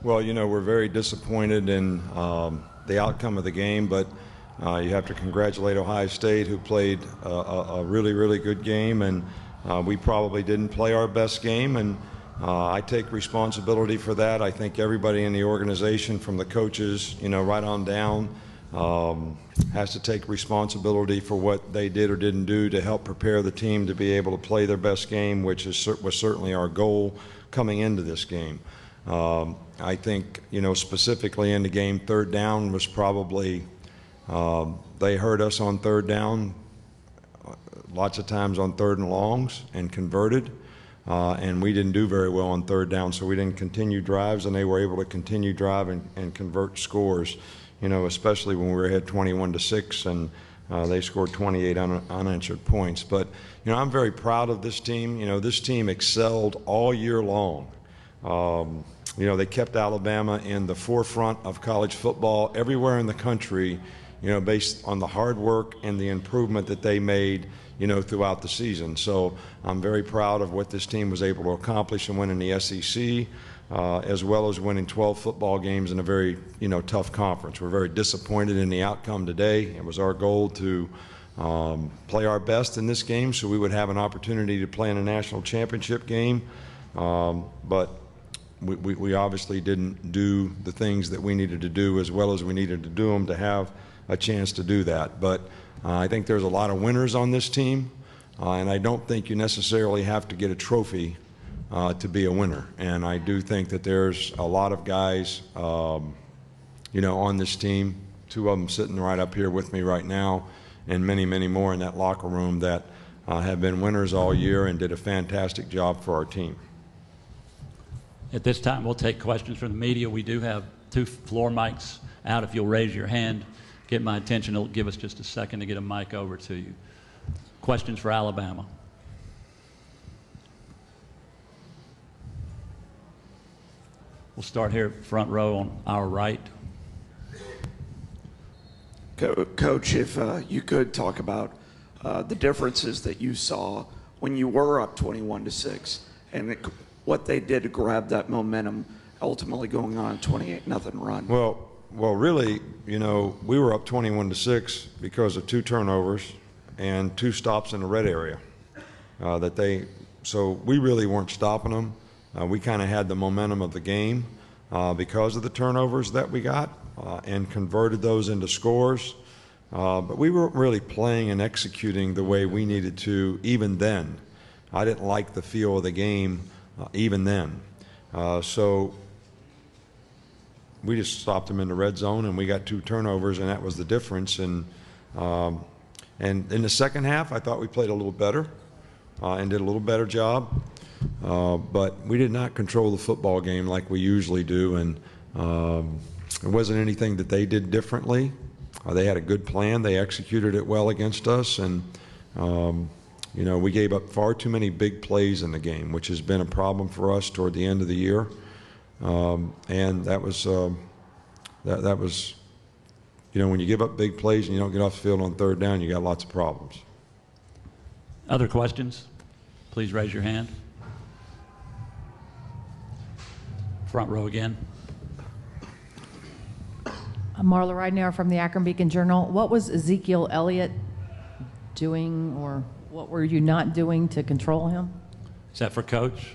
Well, we're very disappointed in the outcome of the game, but you have to congratulate Ohio State, who played a really, really good game, and we probably didn't play our best game, and I take responsibility for that. I think everybody in the organization, from the coaches, right on down, has to take responsibility for what they did or didn't do to help prepare the team to be able to play their best game, which was certainly our goal coming into this game. I think, specifically in the game, third down was probably, they hurt us on third down, lots of times on third and longs, and converted. And we didn't do very well on third down, so we didn't continue drives, and they were able to continue drive and convert scores, especially when we were ahead 21-6, and they scored 28 unanswered points. But, I'm very proud of this team. This team excelled all year long. They kept Alabama in the forefront of college football everywhere in the country, based on the hard work and the improvement that they made, throughout the season. So I'm very proud of what this team was able to accomplish and win in the SEC, as well as winning 12 football games in a very, tough conference. We're very disappointed in the outcome today. It was our goal to play our best in this game so we would have an opportunity to play in a national championship game. But we obviously didn't do the things that we needed to do as well as we needed to do them to have a chance to do that. But I think there's a lot of winners on this team, and I don't think you necessarily have to get a trophy to be a winner. And I do think that there's a lot of guys, on this team, two of them sitting right up here with me right now, and many, many more in that locker room that have been winners all year and did a fantastic job for our team. At this time, we'll take questions from the media. We do have 2 floor mics out. If you'll raise your hand, get my attention. It'll give us just a second to get a mic over to you. Questions for Alabama? We'll start here front row on our right. Coach, if you could talk about the differences that you saw when you were up 21-6 and what they did to grab that momentum, ultimately going on a 28-0 run. Well, really, we were up 21-6 because of 2 turnovers and 2 stops in the red area. So we really weren't stopping them. We kind of had the momentum of the game because of the turnovers that we got and converted those into scores. But we weren't really playing and executing the way we needed to even then. I didn't like the feel of the game even then. So we just stopped them in the red zone, and we got 2 turnovers, and that was the difference. And in the second half, I thought we played a little better and did a little better job. But we did not control the football game like we usually do, and it wasn't anything that they did differently. They had a good plan. They executed it well against us, and we gave up far too many big plays in the game, which has been a problem for us toward the end of the year. And that was, when you give up big plays and you don't get off the field on third down, you got lots of problems. Other questions? Please raise your hand. Front row again. I'm Marla Ridenour from the Akron Beacon Journal. What was Ezekiel Elliott doing, or what were you not doing to control him? Is that for Coach?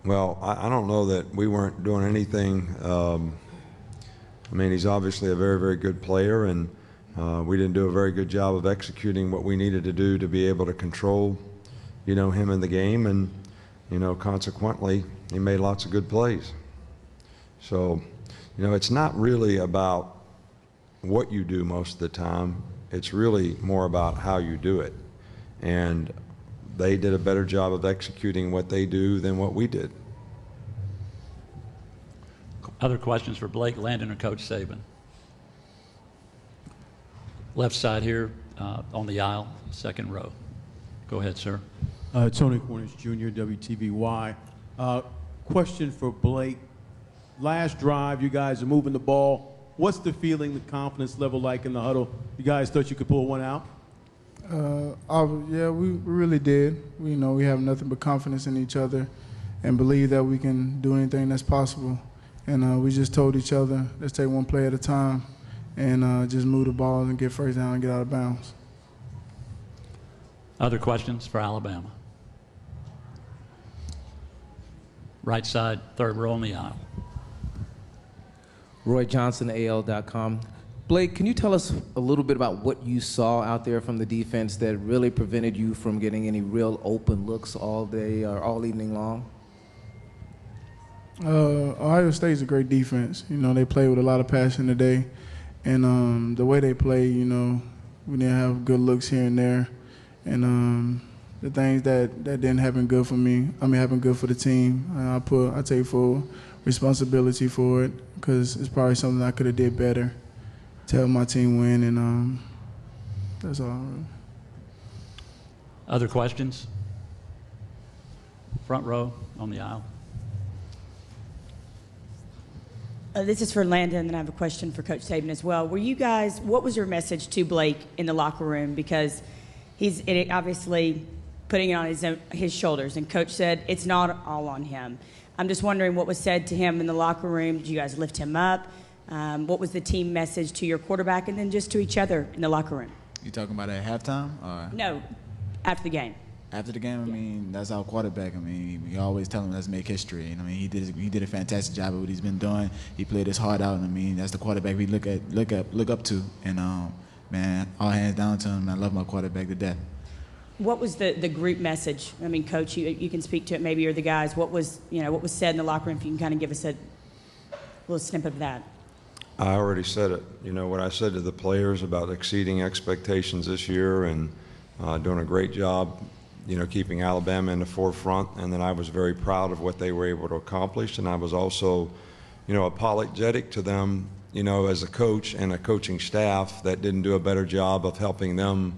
Well, I don't know that we weren't doing anything. He's obviously a very, very good player, and we didn't do a very good job of executing what we needed to do to be able to control, him in the game, and, consequently, he made lots of good plays. So, it's not really about what you do most of the time. It's really more about how you do it. And they did a better job of executing what they do than what we did. Other questions for Blake, Landon, or Coach Saban? Left side here on the aisle, second row. Go ahead, sir. Tony Cornish, Jr., WTVY. Question for Blake. Last drive, you guys are moving the ball. What's the feeling, the confidence level like in the huddle? You guys thought you could pull one out? Yeah, we really did. We have nothing but confidence in each other, and believe that we can do anything that's possible. And we just told each other, let's take one play at a time and just move the ball and get first down and get out of bounds. Other questions for Alabama? Right side, third row on the aisle. Roy Johnson, AL.com. Blake, can you tell us a little bit about what you saw out there from the defense that really prevented you from getting any real open looks all day or all evening long? Ohio State's a great defense. You know, they play with a lot of passion today. And the way they play, you know, we didn't have good looks here and there. And the things that didn't happen good for me, happen good for the team. I take full responsibility for it because it's probably something I could have did better to help my team win, and that's all. Other questions? Front row on the aisle. This is for Landon, and I have a question for Coach Saban as well. What was your message to Blake in the locker room? Because he's obviously putting it on his shoulders, and Coach said it's not all on him. I'm just wondering what was said to him in the locker room. Did you guys lift him up? What was the team message to your quarterback and then just to each other in the locker room? You talking about at halftime? Or? No, after the game. After the game, I mean, that's our quarterback. I mean, we always tell him let's make history. And I mean, he did a fantastic job of what he's been doing. He played his heart out. And I mean, that's the quarterback we look up to. And man, all hands down to him. I love my quarterback to death. What was the group message? I mean, Coach, you can speak to it. Maybe you're the guys. What was said in the locker room? If you can kind of give us a little snippet of that. I already said it. You know, what I said to the players about exceeding expectations this year and doing a great job, you know, keeping Alabama in the forefront. And then I was very proud of what they were able to accomplish. And I was also, you know, apologetic to them, you know, as a coach and a coaching staff that didn't do a better job of helping them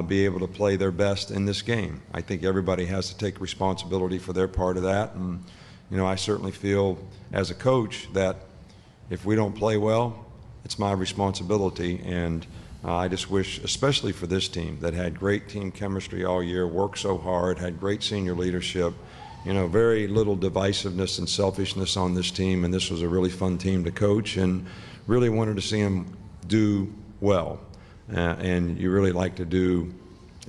be able to play their best in this game. I think everybody has to take responsibility for their part of that. And, you know, I certainly feel as a coach that if we don't play well, it's my responsibility. And I just wish, especially for this team that had great team chemistry all year, worked so hard, had great senior leadership, you know, very little divisiveness and selfishness on this team. And this was a really fun team to coach and really wanted to see them do well. And you really like to do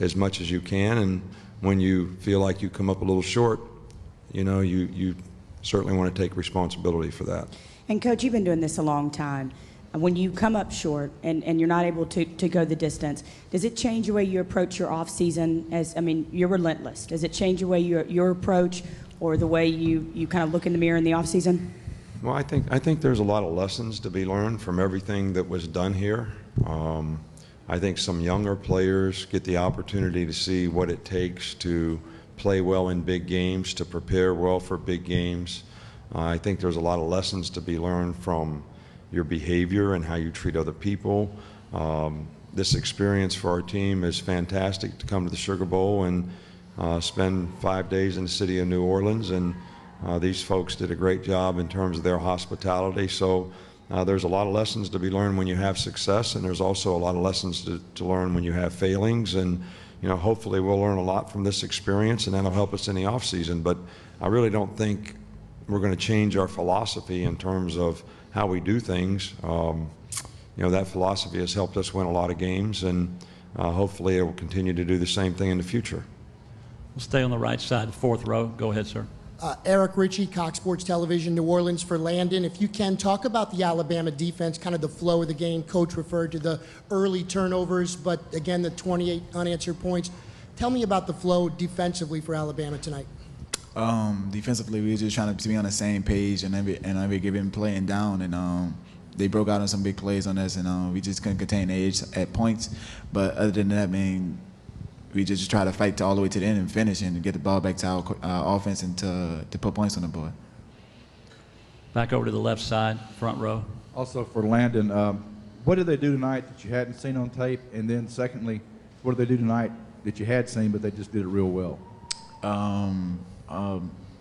as much as you can. And when you feel like you come up a little short, you know, you certainly want to take responsibility for that. And Coach, you've been doing this a long time. When you come up short and you're not able to go the distance, does it change the way you approach your off season? You're relentless. Does it change the way your approach or the way you kind of look in the mirror in the off season? Well, I think there's a lot of lessons to be learned from everything that was done here. I think some younger players get the opportunity to see what it takes to play well in big games, to prepare well for big games. I think there's a lot of lessons to be learned from your behavior and how you treat other people. This experience for our team is fantastic to come to the Sugar Bowl and spend 5 days in the city of New Orleans. And these folks did a great job in terms of their hospitality. So there's a lot of lessons to be learned when you have success, and there's also a lot of lessons to learn when you have failings. And you know, hopefully we'll learn a lot from this experience, and that'll help us in the off season. But I really don't think we're going to change our philosophy in terms of how we do things. You know, that philosophy has helped us win a lot of games, and hopefully it will continue to do the same thing in the future. We'll stay on the right side, fourth row. Go ahead, sir. Eric Ritchie, Cox Sports Television, New Orleans, for Landon. If you can, talk about the Alabama defense, kind of the flow of the game. Coach referred to the early turnovers, but again, the 28 unanswered points. Tell me about the flow defensively for Alabama tonight. Defensively, we were just trying to be on the same page and every given play and down, and they broke out on some big plays on us, and we just couldn't contain the edge at points. But other than that, I mean, we just try to fight all the way to the end and finish and get the ball back to our offense and to put points on the board. Back over to the left side, front row. Also for Landon, what did they do tonight that you hadn't seen on tape? And then secondly, what did they do tonight that you had seen but they just did it real well?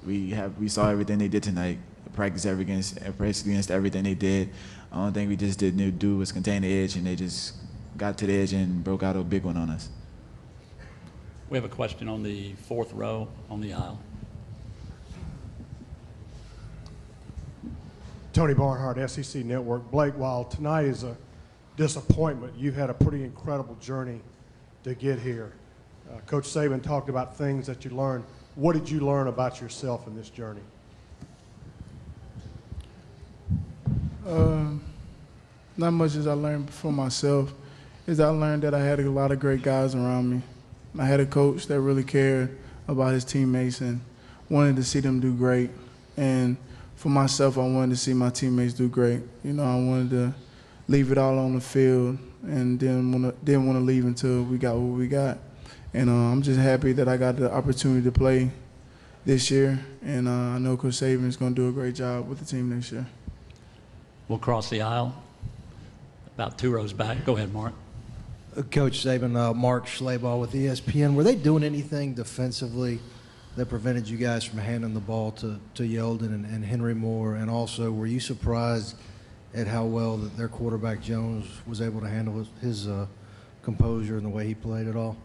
We saw everything they did tonight. Practice against everything they did. The only thing we just didn't do was contain the edge, and they just got to the edge and broke out a big one on us. We have a question on the fourth row on the aisle. Tony Barnhart, SEC Network. Blake, while tonight is a disappointment, you've had a pretty incredible journey to get here. Coach Saban talked about things that you learned. What did you learn about yourself in this journey? Not much as I learned for myself. Is I learned that I had a lot of great guys around me. I had a coach that really cared about his teammates and wanted to see them do great. And for myself, I wanted to see my teammates do great. You know, I wanted to leave it all on the field and didn't want to leave until we got what we got. And I'm just happy that I got the opportunity to play this year. And I know Coach Saban is going to do a great job with the team this year. We'll cross the aisle. About 2 rows back. Go ahead, Mark. Coach Saban, Mark Schlabach with ESPN. Were they doing anything defensively that prevented you guys from handing the ball to Yeldon and Henry Moore? And also, were you surprised at how well that their quarterback Jones was able to handle his composure and the way he played at all?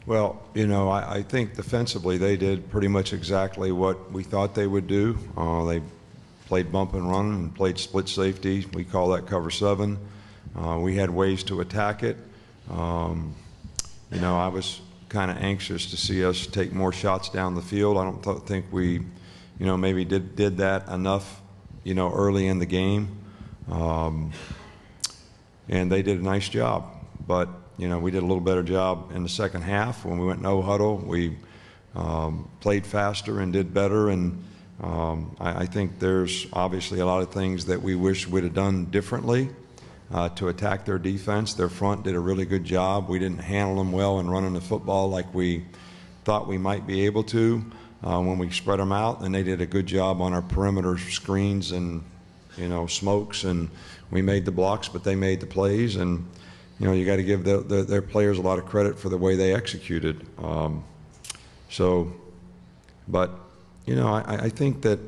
Well, you know, I think defensively they did pretty much exactly what we thought they would do. They played bump and run and played split safety. We call that cover 7. We had ways to attack it. You know, I was kind of anxious to see us take more shots down the field. I don't think we, you know, maybe did that enough, you know, early in the game. And they did a nice job. But, you know, we did a little better job in the second half. When we went no huddle, we played faster and did better. And I think there's obviously a lot of things that we wish we'd have done differently to attack their defense. Their front did a really good job. We didn't handle them well and running the football like we thought we might be able to when we spread them out. And they did a good job on our perimeter screens and, you know, smokes. And we made the blocks, but they made the plays. And, you know, you got to give their players a lot of credit for the way they executed. But, you know, I think that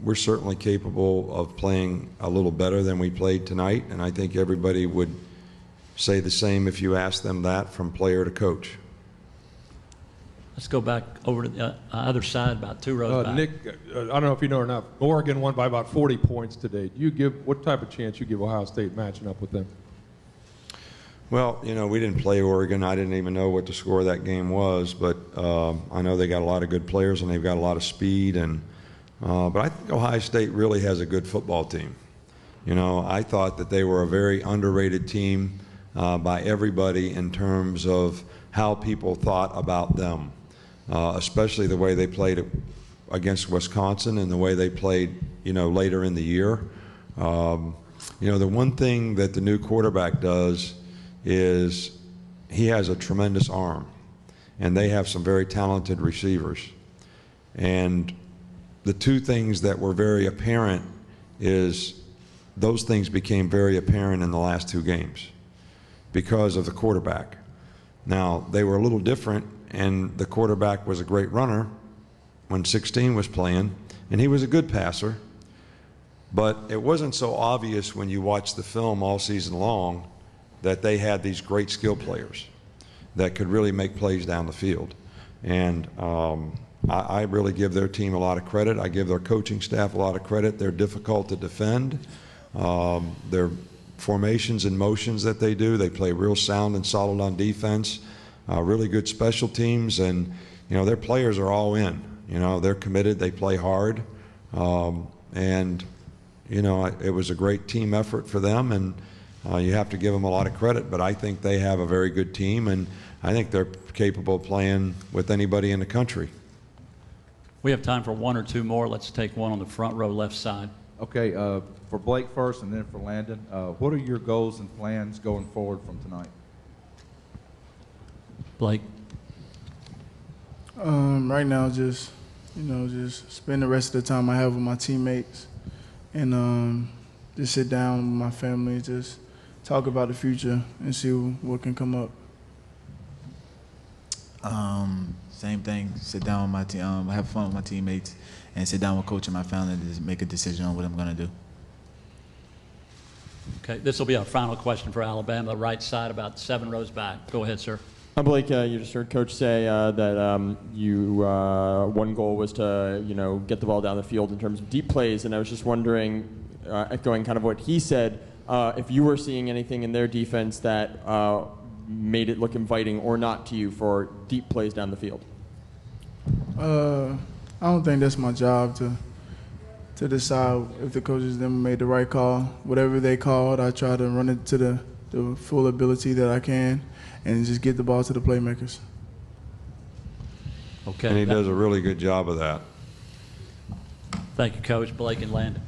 we're certainly capable of playing a little better than we played tonight, and I think everybody would say the same if you asked them that from player to coach. Let's go back over to the other side, about 2 rows back. Nick, I don't know if you know or not, Oregon won by about 40 points today. What type of chance you give Ohio State matching up with them? Well, you know, we didn't play Oregon. I didn't even know what the score of that game was, but I know they got a lot of good players and they've got a lot of speed. But I think Ohio State really has a good football team. You know, I thought that they were a very underrated team by everybody in terms of how people thought about them, especially the way they played against Wisconsin and the way they played, you know, later in the year. You know, the one thing that the new quarterback does is he has a tremendous arm, and they have some very talented receivers. And the two things that were very apparent is those things became very apparent in the last 2 games because of the quarterback. Now, they were a little different, and the quarterback was a great runner when 16 was playing, and he was a good passer. But it wasn't so obvious when you watched the film all season long that they had these great skill players that could really make plays down the field. And I really give their team a lot of credit. I give their coaching staff a lot of credit. They're difficult to defend. Their formations and motions that they do, they play real sound and solid on defense, really good special teams, and, you know, their players are all in. You know, they're committed, they play hard, and, you know, it was a great team effort for them, and you have to give them a lot of credit, but I think they have a very good team, and I think they're capable of playing with anybody in the country. We have time for 1 or 2 more. Let's take one on the front row left side. Okay, for Blake first and then for Landon, what are your goals and plans going forward from tonight? Blake? Right now, just, you know, just spend the rest of the time I have with my teammates and just sit down with my family, just talk about the future and see what can come up. Same thing. Sit down with my team, have fun with my teammates, and sit down with coach and my family to make a decision on what I'm going to do. Okay, this will be our final question for Alabama, right side, about 7 rows back. Go ahead, sir. Blake, you just heard Coach say that one goal was to get the ball down the field in terms of deep plays, and I was just wondering, echoing kind of what he said, if you were seeing anything in their defense that made it look inviting or not to you for deep plays down the field. I don't think that's my job to decide if the coaches them made the right call. Whatever they called, I try to run it to the full ability that I can and just get the ball to the playmakers. Okay. And he does a really good job of that. Thank you, Coach. Blake and Landon.